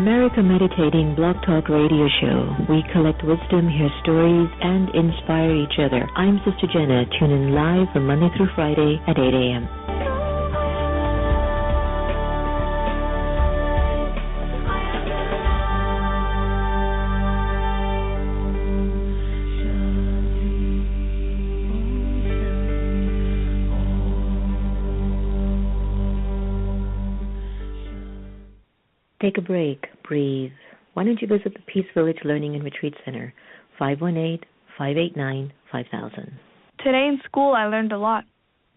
America Meditating Blog Talk Radio Show. We collect wisdom, hear stories, and inspire each other. I'm Sister Jenna. Tune in live from Monday through Friday at 8 a.m. Take a break. Breathe. Why don't you visit the Peace Village Learning and Retreat Center, 518-589-5000. Today in school, I learned a lot.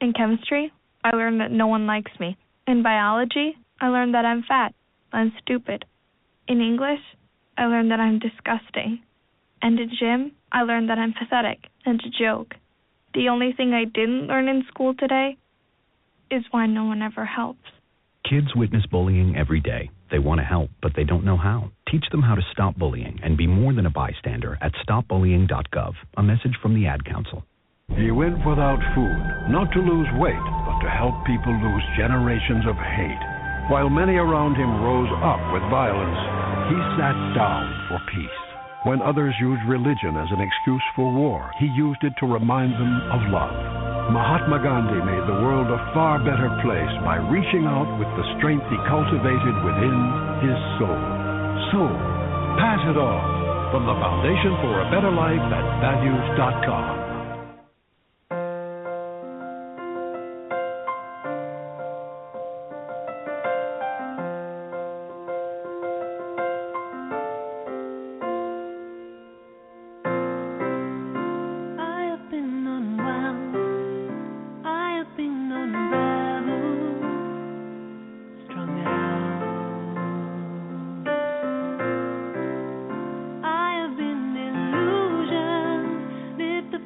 In chemistry, I learned that no one likes me. In biology, I learned that I'm fat. I'm stupid. In English, I learned that I'm disgusting. And in gym, I learned that I'm pathetic and a joke. The only thing I didn't learn in school today is why no one ever helps. Kids witness bullying every day. They want to help, but they don't know how. Teach them how to stop bullying and be more than a bystander at stopbullying.gov. A message from the Ad Council. He went without food, not to lose weight, but to help people lose generations of hate. While many around him rose up with violence, he sat down for peace. When others used religion as an excuse for war, he used it to remind them of love. Mahatma Gandhi made the world a far better place by reaching out with the strength he cultivated within his soul. So, pass it on from the Foundation for a Better Life at values.com. The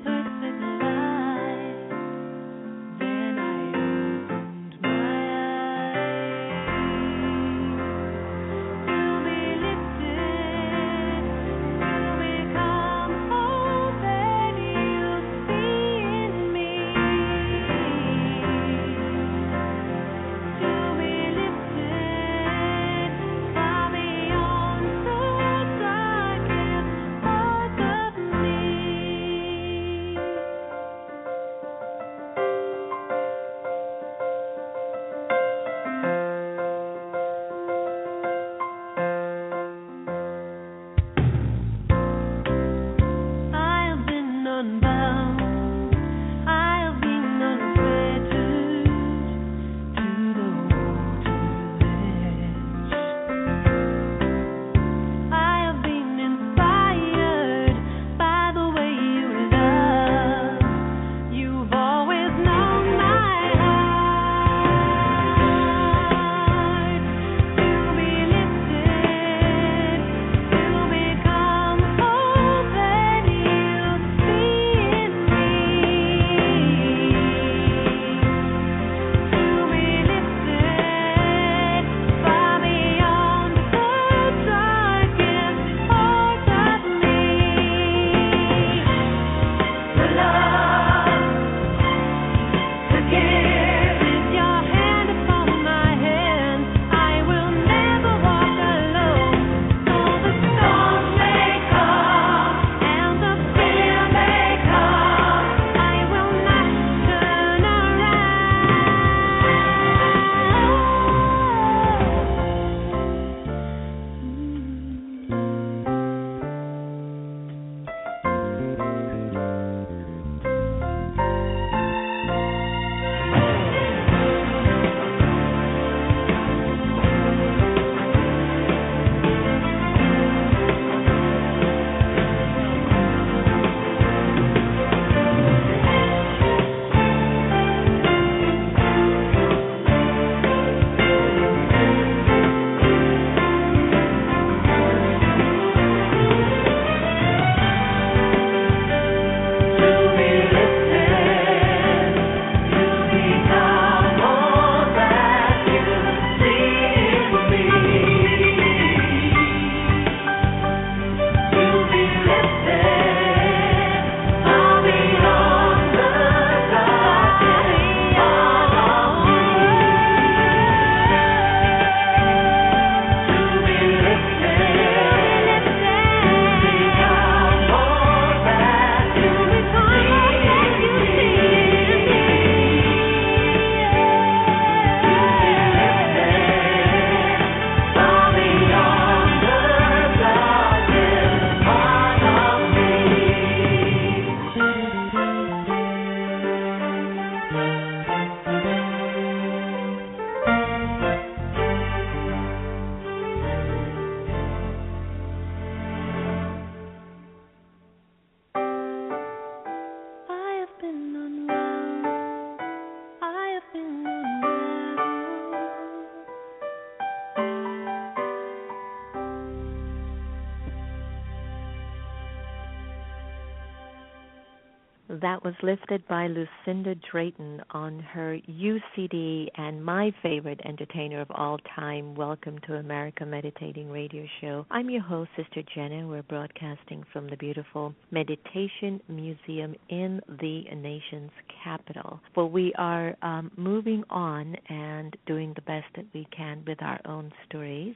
That was lifted by Lucinda Drayton on her UCD and my favorite entertainer of all time. Welcome to America Meditating Radio Show. I'm your host, Sister Jenna. We're broadcasting from the beautiful Meditation Museum in the nation's capital. Well, we are moving on and doing the best that we can with our own stories.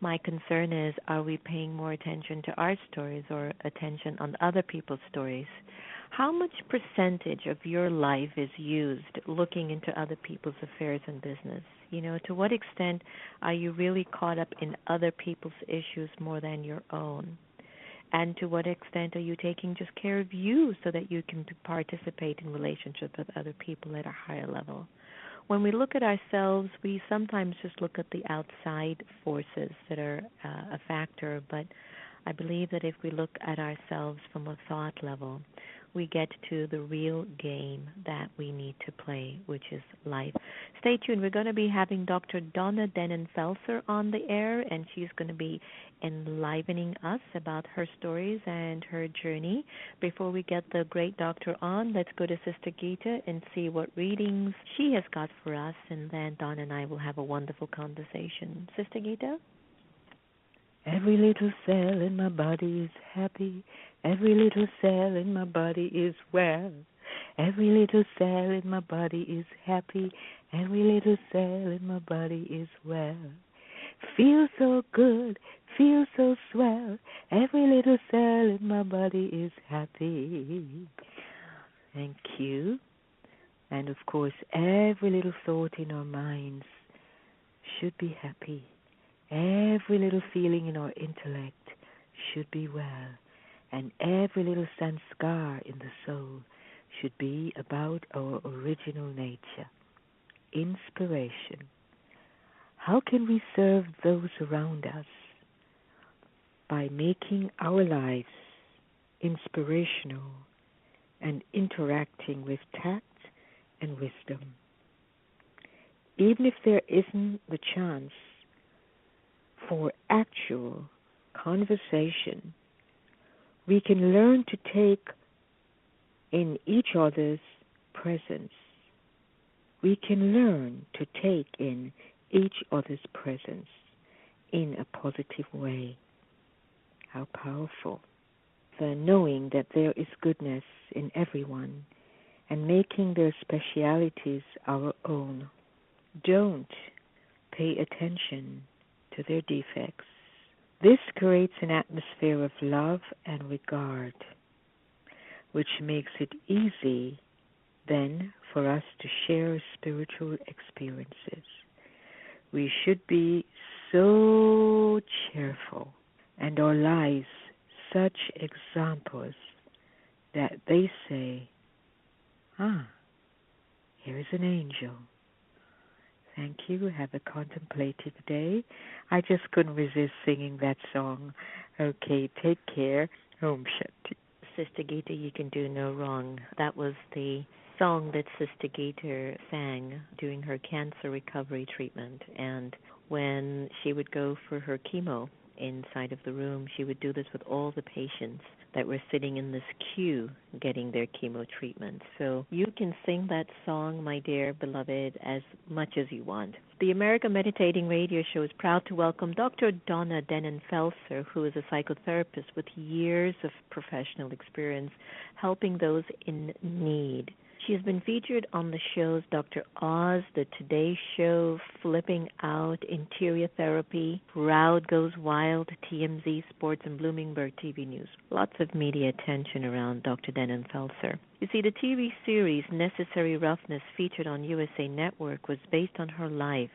My concern is, are we paying more attention to our stories or attention on other people's stories? How much percentage of your life is used looking into other people's affairs and business? You know, to what extent are you really caught up in other people's issues more than your own? And to what extent are you taking just care of you so that you can participate in relationships with other people at a higher level? When we look at ourselves, we sometimes just look at the outside forces that are a factor, but I believe that if we look at ourselves from a thought level, we get to the real game that we need to play, which is life. Stay tuned. We're going to be having Dr. Donna-Dannenfelser on the air, and she's going to be enlivening us about her stories and her journey. Before we get the great doctor on, let's go to Sister Gita and see what readings she has got for us, and then Donna and I will have a wonderful conversation. Sister Gita? Every little cell in my body is happy. Every little cell in my body is well. Every little cell in my body is happy. Every little cell in my body is well. Feel so good, feel so swell. Every little cell in my body is happy. Thank you. And of course, every little thought in our minds should be happy. Every little feeling in our intellect should be well, and every little sanskar in the soul should be about our original nature. Inspiration. How can we serve those around us? By making our lives inspirational and interacting with tact and wisdom. Even if there isn't the chance for actual conversation, we can learn to take in each other's presence. We can learn to take in each other's presence in a positive way. How powerful. The knowing that there is goodness in everyone and making their specialities our own. Don't pay attention to their defects. This creates an atmosphere of love and regard, which makes it easy then for us to share spiritual experiences. We should be so cheerful and our lives such examples that they say, here is an angel. Thank you. Have a contemplative day. I just couldn't resist singing that song. Okay, take care. Om Shanti. Sister Gita, you can do no wrong. That was the song that Sister Gita sang during her cancer recovery treatment. And when she would go for her chemo inside of the room, she would do this with all the patients that were sitting in this queue getting their chemo treatment. So you can sing that song, my dear beloved, as much as you want. The America Meditating Radio Show is proud to welcome Dr. Donna-Dannenfelser, who is a psychotherapist with years of professional experience helping those in need. She has been featured on the shows Dr. Oz, The Today Show, Flipping Out, Interior Therapy, Crowd Goes Wild, TMZ Sports, and Bloomberg TV News. Lots of media attention around Dr. Dannenfelser. You see, the TV series Necessary Roughness, featured on USA Network, was based on her life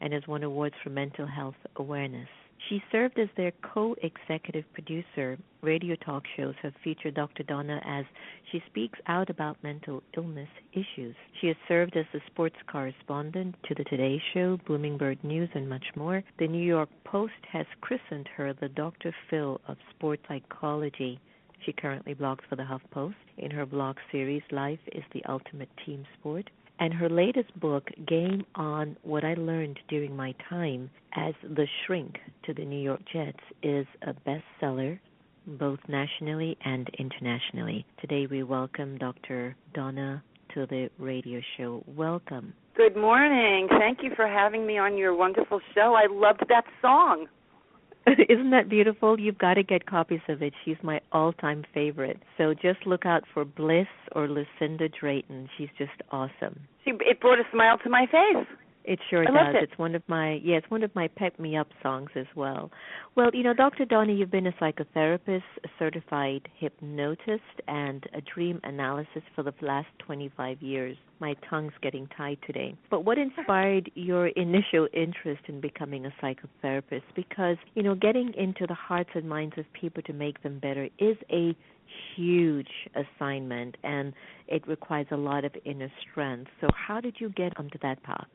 and has won awards for mental health awareness. She served as their co-executive producer. Radio talk shows have featured Dr. Donna as she speaks out about mental illness issues. She has served as the sports correspondent to The Today Show, Bloomberg News, and much more. The New York Post has christened her the Dr. Phil of sports psychology. She currently blogs for the HuffPost. In her blog series, Life is the Ultimate Team Sport. And her latest book, Game On, What I Learned During My Time as the Shrink to the New York Jets, is a bestseller. both nationally and internationally. Today we welcome Dr. Donna to the radio show. Welcome. Good morning. Thank you for having me on your wonderful show. I loved that song. Isn't that beautiful? You've got to get copies of it. She's my all-time favorite. So just look out for Bliss or Lucinda Drayton. She's just awesome. It brought a smile to my face. It sure does. It's one of my pep me up songs as well. Well, Dr. Donna, you've been a psychotherapist, a certified hypnotist, and a dream analyst for the last 25 years. My tongue's getting tied today. But what inspired your initial interest in becoming a psychotherapist? Because, getting into the hearts and minds of people to make them better is a huge assignment, and it requires a lot of inner strength. So how did you get onto that path?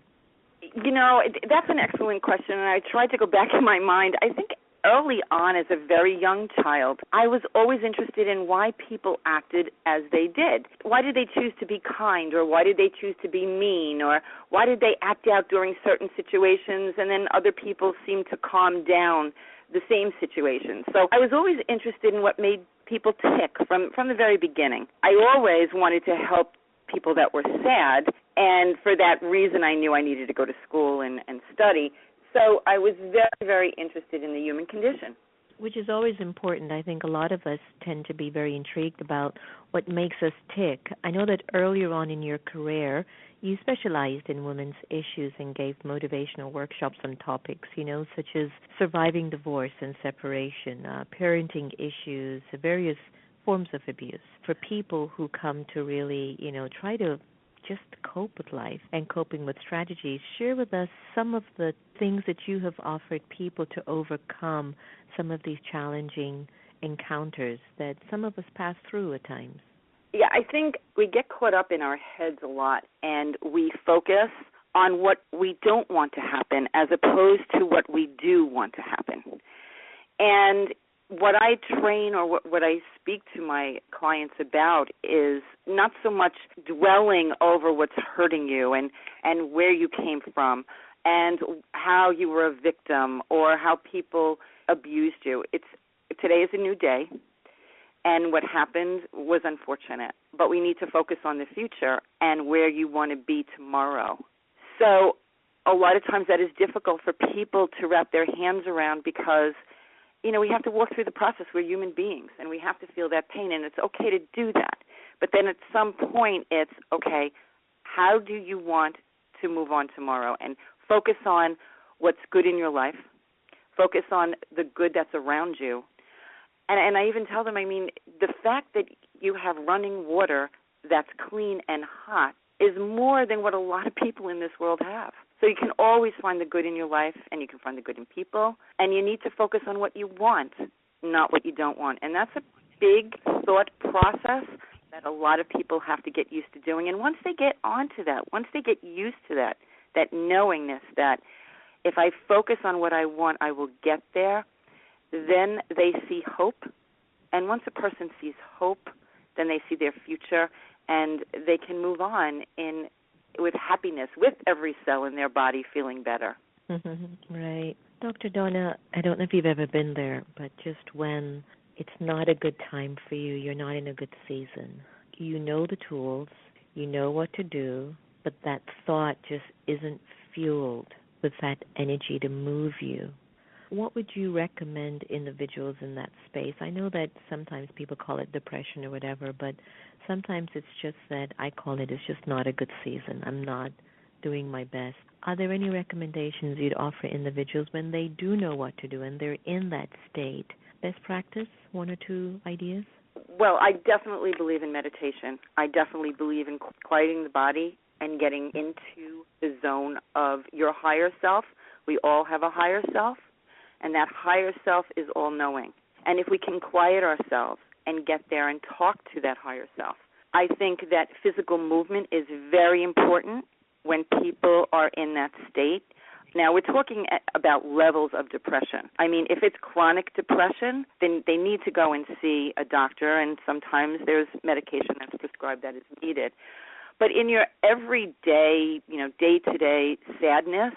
That's an excellent question, and I tried to go back in my mind. I think early on as a very young child, I was always interested in why people acted as they did. Why did they choose to be kind, or why did they choose to be mean, or why did they act out during certain situations and then other people seemed to calm down the same situations? So I was always interested in what made people tick from the very beginning. I always wanted to help people that were sad, and for that reason I knew I needed to go to school and study. So I was very, very interested in the human condition. Which is always important. I think a lot of us tend to be very intrigued about what makes us tick. I know that earlier on in your career, you specialized in women's issues and gave motivational workshops on topics, such as surviving divorce and separation, parenting issues, various forms of abuse for people who come to really, try to just cope with life and coping with strategies. Share with us some of the things that you have offered people to overcome some of these challenging encounters that some of us pass through at times. Yeah, I think we get caught up in our heads a lot, and we focus on what we don't want to happen as opposed to what we do want to happen. And what I train or what I speak to my clients about is not so much dwelling over what's hurting you and where you came from and how you were a victim or how people abused you. Today is a new day, and what happened was unfortunate, but we need to focus on the future and where you want to be tomorrow. So a lot of times that is difficult for people to wrap their hands around because we have to walk through the process. We're human beings, and we have to feel that pain, and it's okay to do that. But then at some point it's, okay, how do you want to move on tomorrow? And focus on what's good in your life. Focus on the good that's around you. And I even tell them, the fact that you have running water that's clean and hot is more than what a lot of people in this world have. So you can always find the good in your life, and you can find the good in people, and you need to focus on what you want, not what you don't want. And that's a big thought process that a lot of people have to get used to doing. And once they get onto that, once they get used to that knowingness that if I focus on what I want, I will get there, then they see hope. And once a person sees hope, then they see their future, and they can move on with happiness, with every cell in their body feeling better. Right. Dr. Donna, I don't know if you've ever been there, but just when it's not a good time for you, you're not in a good season, you know the tools, you know what to do, but that thought just isn't fueled with that energy to move you. What would you recommend individuals in that space? I know that sometimes people call it depression or whatever, but sometimes it's just that I call it's just not a good season. I'm not doing my best. Are there any recommendations you'd offer individuals when they do know what to do and they're in that state? Best practice, one or two ideas? Well, I definitely believe in meditation. I definitely believe in quieting the body and getting into the zone of your higher self. We all have a higher self, and that higher self is all-knowing. And if we can quiet ourselves and get there and talk to that higher self, I think that physical movement is very important when people are in that state. Now, we're talking about levels of depression. I mean, if it's chronic depression, then they need to go and see a doctor, and sometimes there's medication that's prescribed that is needed. But in your everyday, day-to-day sadness,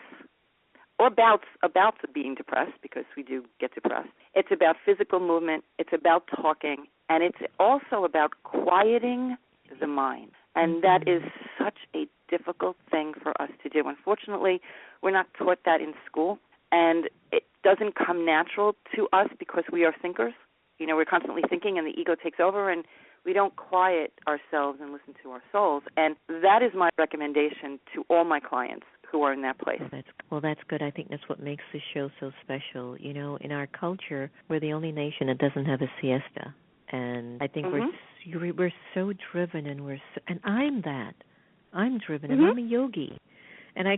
or bouts of being depressed, because we do get depressed. It's about physical movement. It's about talking. And it's also about quieting the mind. And that is such a difficult thing for us to do. Unfortunately, we're not taught that in school. And it doesn't come natural to us because we are thinkers. You know, we're constantly thinking and the ego takes over, and we don't quiet ourselves and listen to our souls. And that is my recommendation to all my clients who are in that place. That's good. I think that's what makes the show so special. You know, in our culture, we're the only nation that doesn't have a siesta. And I think we're so driven, and and I'm that. I'm driven, and I'm a yogi. And I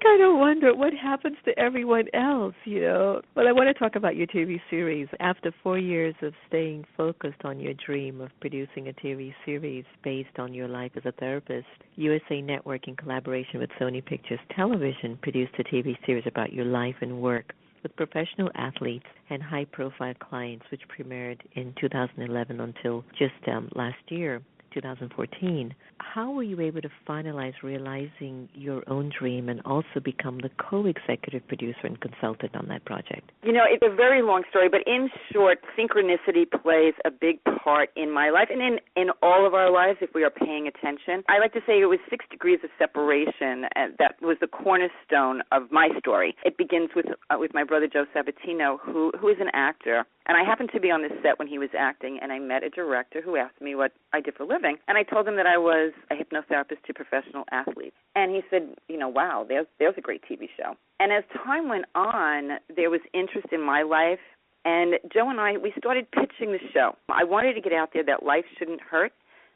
kind of wonder what happens to everyone else, you know. But I want to talk about your TV series. After 4 years of staying focused on your dream of producing a TV series based on your life as a therapist, USA Network, in collaboration with Sony Pictures Television, produced a TV series about your life and work with professional athletes and high-profile clients, which premiered in 2011 until just last year, 2014. How were you able to finalize realizing your own dream and also become the co-executive producer and consultant on that project? You know, it's a very long story, but in short, synchronicity plays a big part in my life and in all of our lives if we are paying attention. I like to say it was 6 degrees of separation, and that was the cornerstone of my story. It begins with my brother Joe Sabatino, who is an actor. And I happened to be on this set when he was acting, and I met a director who asked me what I did for a living. And I told him that I was a hypnotherapist to professional athletes. And he said, you know, wow, there's a great TV show. And as time went on, there was interest in my life. And Joe and I, we started pitching the show. I wanted to get out there that life shouldn't hurt.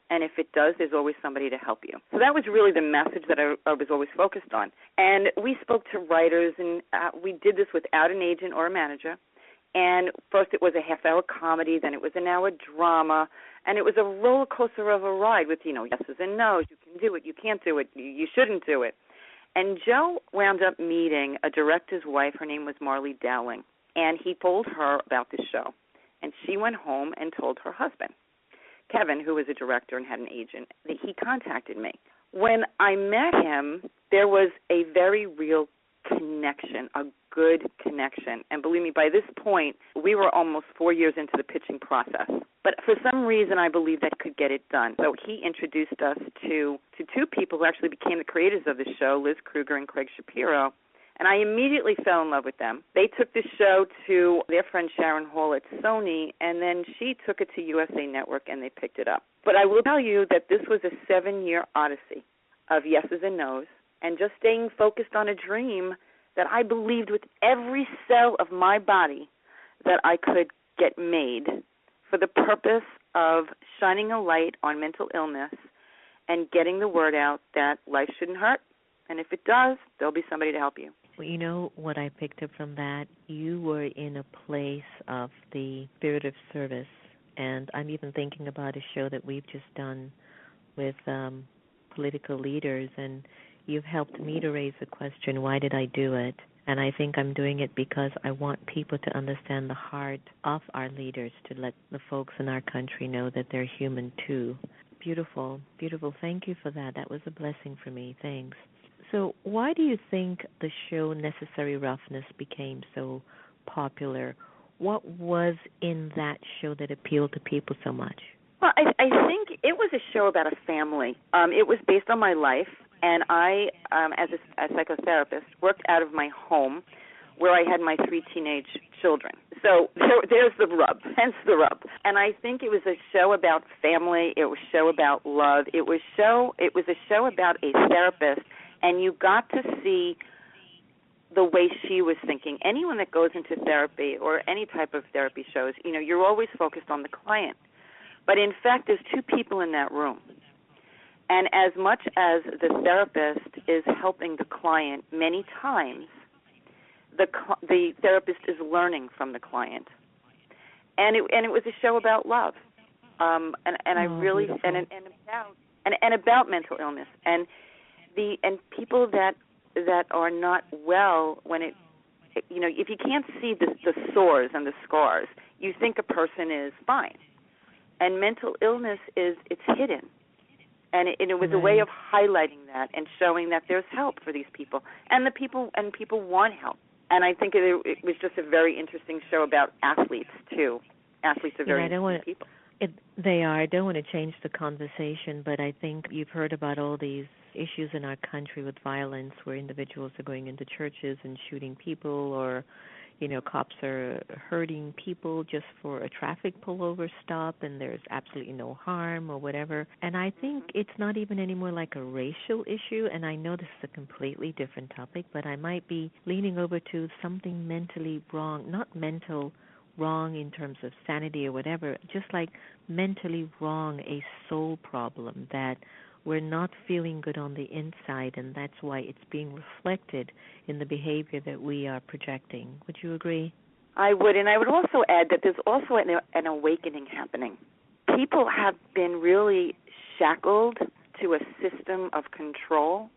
And if it does, there's always somebody to help you. So that was really the message that I was always focused on. And we spoke to writers, and we did this without an agent or a manager. And first it was a half-hour comedy, then it was an hour drama, and it was a roller coaster of a ride with, you know, yeses and nos. You can do it, you can't do it, you shouldn't do it. And Joe wound up meeting a director's wife. Her name was Marley Dowling, and he told her about this show. And she went home and told her husband, Kevin, who was a director and had an agent, that he contacted me. When I met him, there was a very real connection, a good connection. And believe me, by this point, we were almost 4 years into the pitching process. But for some reason, I believe that could get it done. So he introduced us to 2 people who actually became the creators of the show, Liz Kruger and Craig Shapiro. And I immediately fell in love with them. They took the show to their friend Sharon Hall at Sony, and then she took it to USA Network, and they picked it up. But I will tell you that this was a 7-year odyssey of yeses and nos, and just staying focused on a dream that I believed with every cell of my body that I could get made for the purpose of shining a light on mental illness and getting the word out that life shouldn't hurt, and if it does, there'll be somebody to help you. Well, you know what I picked up from that? You were in a place of the spirit of service, and I'm even thinking about a show that we've just done with political leaders, and you've helped me to raise the question, why did I do it? And I think I'm doing it because I want people to understand the heart of our leaders, to let the folks in our country know that they're human too. Beautiful, beautiful. Thank you for that. That was a blessing for me. Thanks. So why do you think the show Necessary Roughness became so popular? What was in that show that appealed to people so much? Well, I think it was a show about a family. It was based on my life. And I, as a psychotherapist, worked out of my home where I had my 3 teenage children. So there's the rub, hence the rub. And I think it was a show about family. It was a show about love. It was a show about a therapist, and you got to see the way she was thinking. Anyone that goes into therapy or any type of therapy shows, you know, you're always focused on the client. But in fact, there's 2 people in that room. And as much as the therapist is helping the client, many times the therapist is learning from the client. And it was a show about love, about mental illness and people that are not well. When if you can't see the sores and the scars, you think a person is fine. And mental illness it's hidden. And it was a way of highlighting that and showing that there's help for these people, and people want help. And I think it was just a very interesting show about athletes too. Athletes are very interesting people. They are. I don't want to change the conversation, but I think you've heard about all these issues in our country with violence, where individuals are going into churches and shooting people, or cops are hurting people just for a traffic pullover stop, and there's absolutely no harm or whatever. And I think it's not even anymore like a racial issue, and I know this is a completely different topic, but I might be leaning over to something mentally wrong, not mental wrong in terms of sanity or whatever, just like mentally wrong, a soul problem, that we're not feeling good on the inside, and that's why it's being reflected in the behavior that we are projecting. Would you agree? I would, and I would also add that there's also an awakening happening. People have been really shackled to a system of control,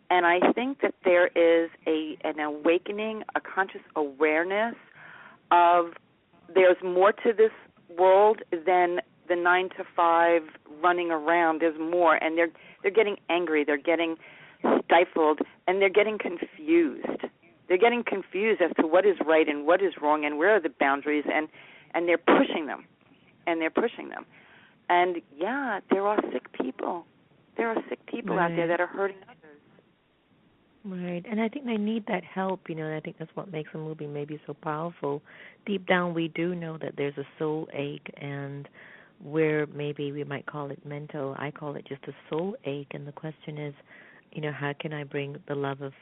and I think that there is an awakening, a conscious awareness of there's more to this world than the 9 to 5 running around. There's more, and they're getting angry, they're getting stifled, and they're getting confused. They're getting confused as to what is right and what is wrong and where are the boundaries, and they're pushing them. And yeah, there are sick people. There are sick people out there that are hurting others. Right, and I think they need that help, and I think that's what makes a movie maybe so powerful. Deep down, we do know that there's a soul ache, and where maybe we might call it mental, I call it just a soul ache, and the question is, how can I bring the love of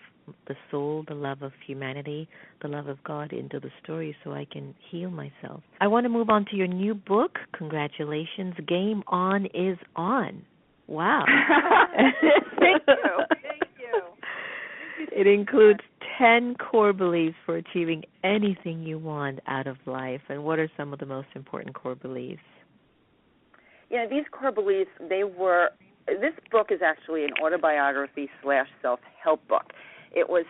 the soul, the love of humanity, the love of God into the story so I can heal myself? I want to move on to your new book. Congratulations. Game On is On. Wow. Thank you. It includes 10 core beliefs for achieving anything you want out of life. And what are some of the most important core beliefs? These core beliefs, this book is actually an autobiography / self-help book. It was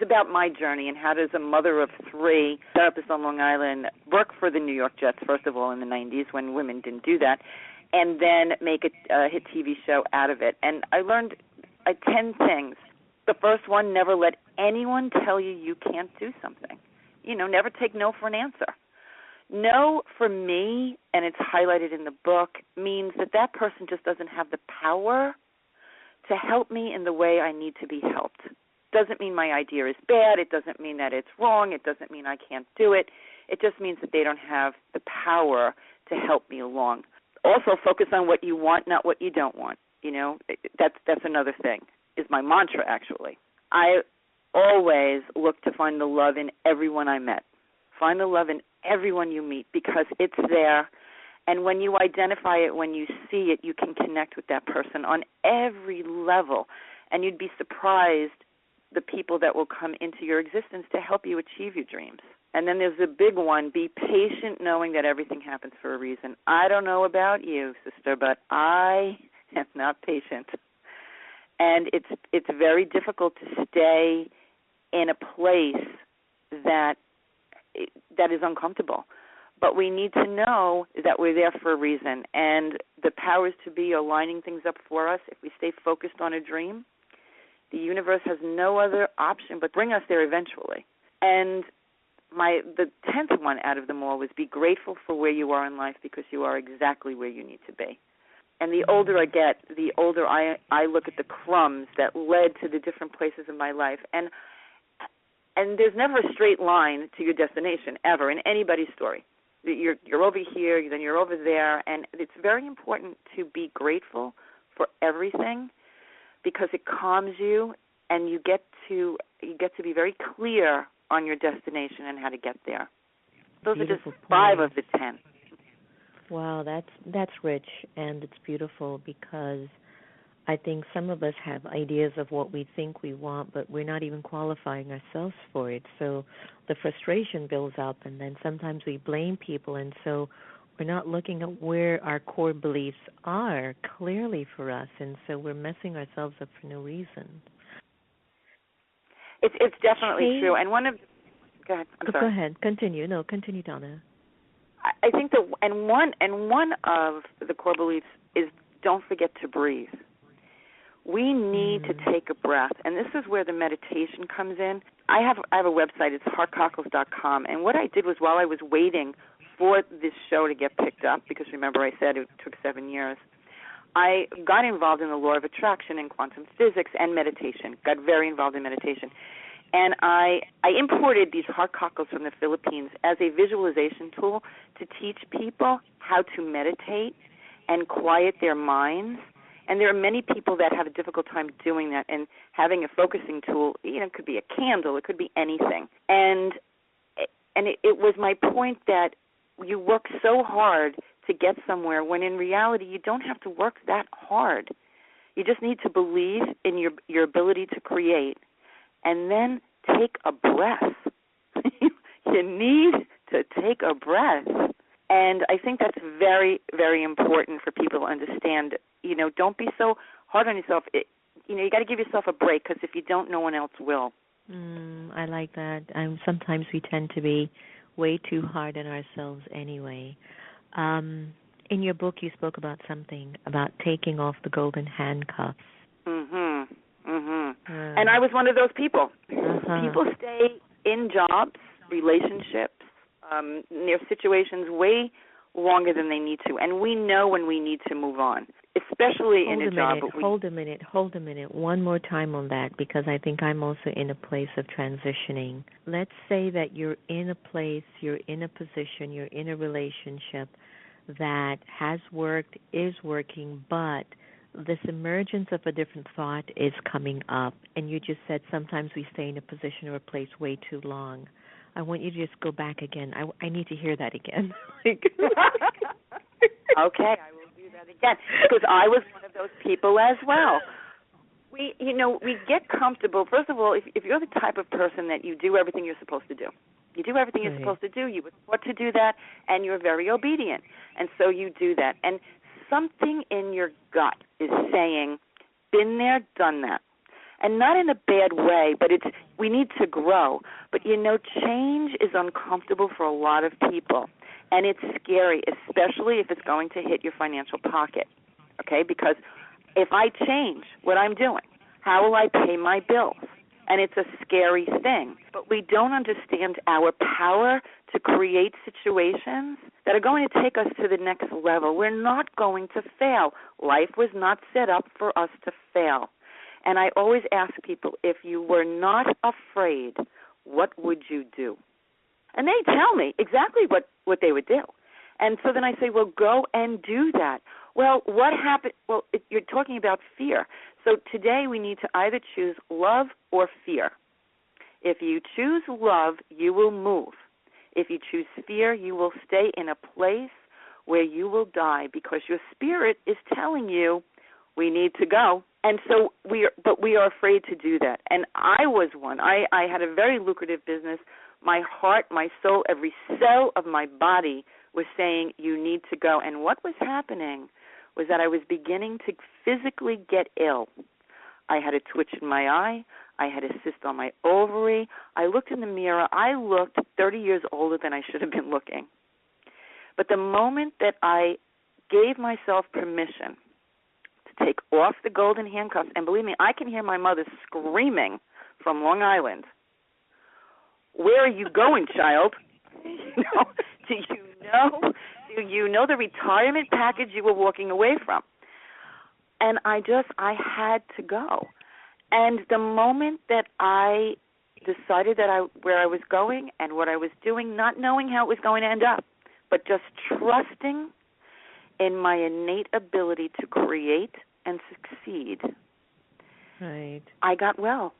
about my journey and how does a mother of 3, therapist on Long Island, work for the New York Jets, first of all, in the 90s when women didn't do that, and then make a hit TV show out of it. And I learned 10 things. The first one, never let anyone tell you can't do something. Never take no for an answer. No, for me, and it's highlighted in the book, means that person just doesn't have the power to help me in the way I need to be helped. Doesn't mean my idea is bad. It doesn't mean that it's wrong. It doesn't mean I can't do it. It just means that they don't have the power to help me along. Also, focus on what you want, not what you don't want. That's another thing, is my mantra, actually. I always look to find the love in everyone I met. Find the love in everyone you meet, because it's there. And when you identify it, when you see it, you can connect with that person on every level. And you'd be surprised the people that will come into your existence to help you achieve your dreams. And then there's the big one, be patient, knowing that everything happens for a reason. I don't know about you, sister, but I am not patient. And it's very difficult to stay in a place that is uncomfortable. But we need to know that we're there for a reason. And the powers to be are lining things up for us. If we stay focused on a dream, the universe has no other option but bring us there eventually. And the 10th one out of them all was be grateful for where you are in life, because you are exactly where you need to be. And the older I get, the older I look at the crumbs that led to the different places in my life. And there's never a straight line to your destination, ever, in anybody's story. You're over here, then you're over there, and it's very important to be grateful for everything, because it calms you, and you get to be very clear on your destination and how to get there. Those Beautiful are just 5 of the 10. Wow, that's rich, and it's beautiful, because I think some of us have ideas of what we think we want, but we're not even qualifying ourselves for it. So the frustration builds up, and then sometimes we blame people, and so we're not looking at where our core beliefs are clearly for us, and so we're messing ourselves up for no reason. It's definitely true. And one of go ahead. I'm sorry. Go ahead. Continue. No, continue, Donna. I think that one of the core beliefs is don't forget to breathe. We need to take a breath, and this is where the meditation comes in. I have a website. It's heartcockles.com, and what I did was while I was waiting for this show to get picked up, because remember I said it took 7 years, I got involved in the law of attraction and quantum physics and meditation, got very involved in meditation. And I imported these heart cockles from the Philippines as a visualization tool to teach people how to meditate and quiet their minds. And there are many people that have a difficult time doing that, and having a focusing tool, it could be a candle, it could be anything. And it was my point that you work so hard to get somewhere when in reality you don't have to work that hard. You just need to believe in your ability to create, and then take a breath. You need to take a breath. And I think that's very, very important for people to understand. Don't be so hard on yourself. You got to give yourself a break, because if you don't, no one else will. I like that. Sometimes we tend to be way too hard on ourselves anyway. In your book, you spoke about something about taking off the golden handcuffs. And I was one of those people. People stay in jobs, relationships, their situations way longer than they need to. And we know when we need to move on, especially in a job. Hold a minute. One more time on that, because I think I'm also in a place of transitioning. Let's say that you're in a place, you're in a position, you're in a relationship that has worked, is working, but this emergence of a different thought is coming up. And you just said sometimes we stay in a position or a place way too long. I want you to just go back again. I need to hear that again. Okay, I will do that again, because I was one of those people as well. We get comfortable. First of all, if you're the type of person that you do everything you're supposed to do, you do everything you're supposed to do, you were taught to do that, and you're very obedient, and so you do that. And something in your gut is saying, been there, done that. And not in a bad way, but we need to grow. But, change is uncomfortable for a lot of people, and it's scary, especially if it's going to hit your financial pocket, okay? Because if I change what I'm doing, how will I pay my bills? And it's a scary thing. But we don't understand our power to create situations that are going to take us to the next level. We're not going to fail. Life was not set up for us to fail. And I always ask people, if you were not afraid, what would you do? And they tell me exactly what they would do. And so then I say, well, go and do that. Well, what happened? Well, you're talking about fear. So today we need to either choose love or fear. If you choose love, you will move. If you choose fear, you will stay in a place where you will die, because your spirit is telling you we need to go. And so we are afraid to do that. And I was one. I had a very lucrative business. My heart, my soul, every cell of my body was saying you need to go. And what was happening was that I was beginning to physically get ill. I had a twitch in my eye. I had a cyst on my ovary. I looked in the mirror. I looked 30 years older than I should have been looking. But the moment that I gave myself permission to take off the golden handcuffs, and believe me, I can hear my mother screaming from Long Island, "Where are you going, child? Do you know the retirement package you were walking away from?" And I had to go. And the moment that I decided where I was going and what I was doing, not knowing how it was going to end up, but just trusting in my innate ability to create and succeed, right, I got well.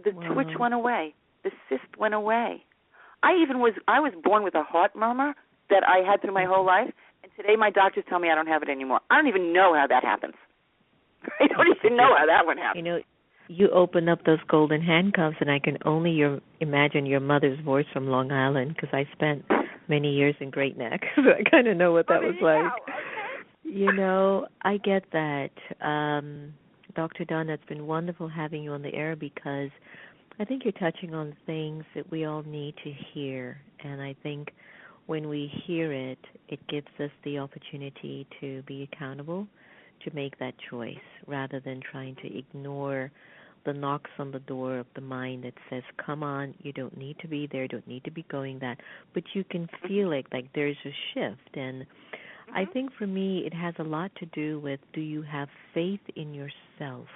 The twitch went away. The cyst went away. I was born with a heart murmur that I had through my whole life, and today my doctors tell me I don't have it anymore. I don't even know how that happens. I don't even know how that one happens. You open up those golden handcuffs, and I can only imagine your mother's voice from Long Island, because I spent many years in Great Neck, so I kind of know what that was like. Okay. I get that. Dr. Donna, it's been wonderful having you on the air, because I think you're touching on things that we all need to hear, and I think when we hear it, it gives us the opportunity to be accountable, to make that choice rather than trying to ignore the knocks on the door of the mind that says, come on, you don't need to be there, don't need to be going that, but you can feel it, like there's a shift. And I think for me it has a lot to do with, do you have faith in yourself?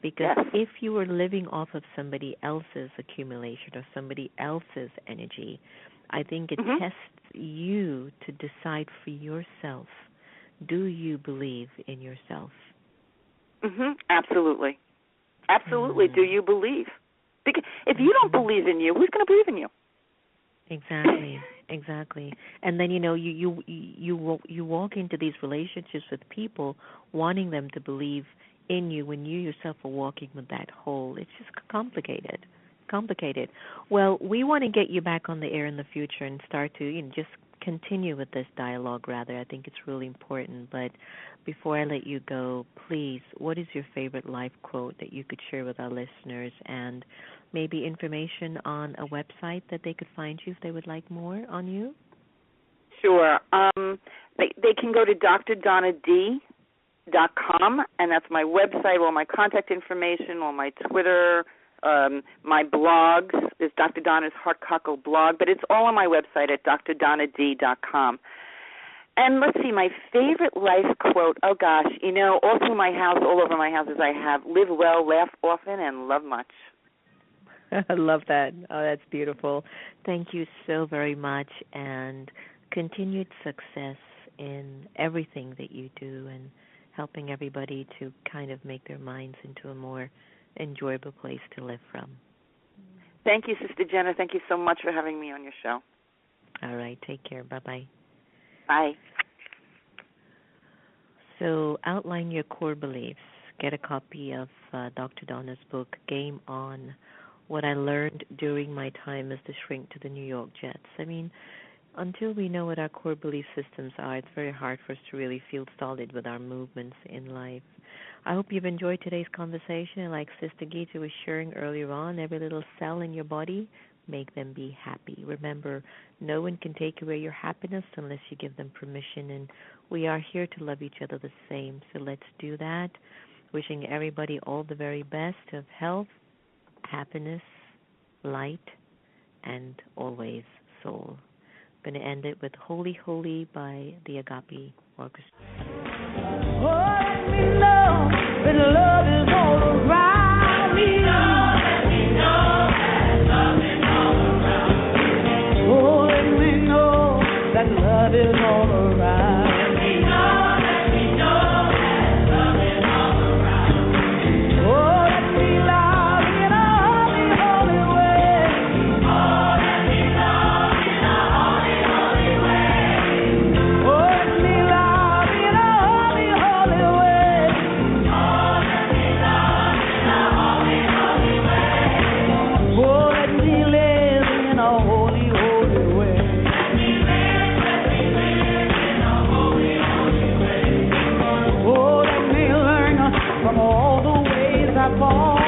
Because if you are living off of somebody else's accumulation or somebody else's energy, I think it tests you to decide for yourself, do you believe in yourself? Absolutely. Absolutely. Do you believe? Because if you don't believe in you, who's going to believe in you? Exactly. And then you walk into these relationships with people wanting them to believe in you when you yourself are walking with that hole. It's just complicated. Well, we want to get you back on the air in the future and start to just continue with this dialogue, rather. I think it's really important. But before I let you go, please, what is your favorite life quote that you could share with our listeners, and maybe information on a website that they could find you if they would like more on you? Sure. They can go to dr-donna-dannenfelser.com, and that's my website, all my contact information, all my Twitter, my blogs. There's Dr. Donna's Heart Cockle blog, but it's all on my website at dr-donna-d.com. And let's see, my favorite life quote, oh gosh, all through my house, all over my houses I have, live well, laugh often, and love much. I love that. Oh, that's beautiful. Thank you so very much, and continued success in everything that you do and helping everybody to kind of make their minds into a more enjoyable place to live from. Thank you, Sister Jenna. Thank you so much for having me on your show. All right. Take care. Bye-bye. Bye. So outline your core beliefs. Get a copy of Dr. Donna's book, Game On, What I Learned During My Time as the Shrink to the New York Jets. I mean, until we know what our core belief systems are, it's very hard for us to really feel solid with our movements in life. I hope you've enjoyed today's conversation. And like Sister Gita was sharing earlier on, every little cell in your body, make them be happy. Remember, no one can take away your happiness unless you give them permission, and we are here to love each other the same. So let's do that. Wishing everybody all the very best of health, happiness, light, and always soul. I'm going to end it with Holy, Holy by the Agape Orchestra. Oh, let me know that love is all around me. Let me know that love is all around me. Oh, let me know that love is all around me. Let me know that love is all around me. Oh, let me love in a holy, holy way. Oh, let me love in a holy, holy way. Oh, let me love in a holy, holy way. Oh, let me love in a holy, holy way. Oh, let me live in a holy, holy way. Let me live in a holy, holy way. Oh, let me learn from all the ways I fall.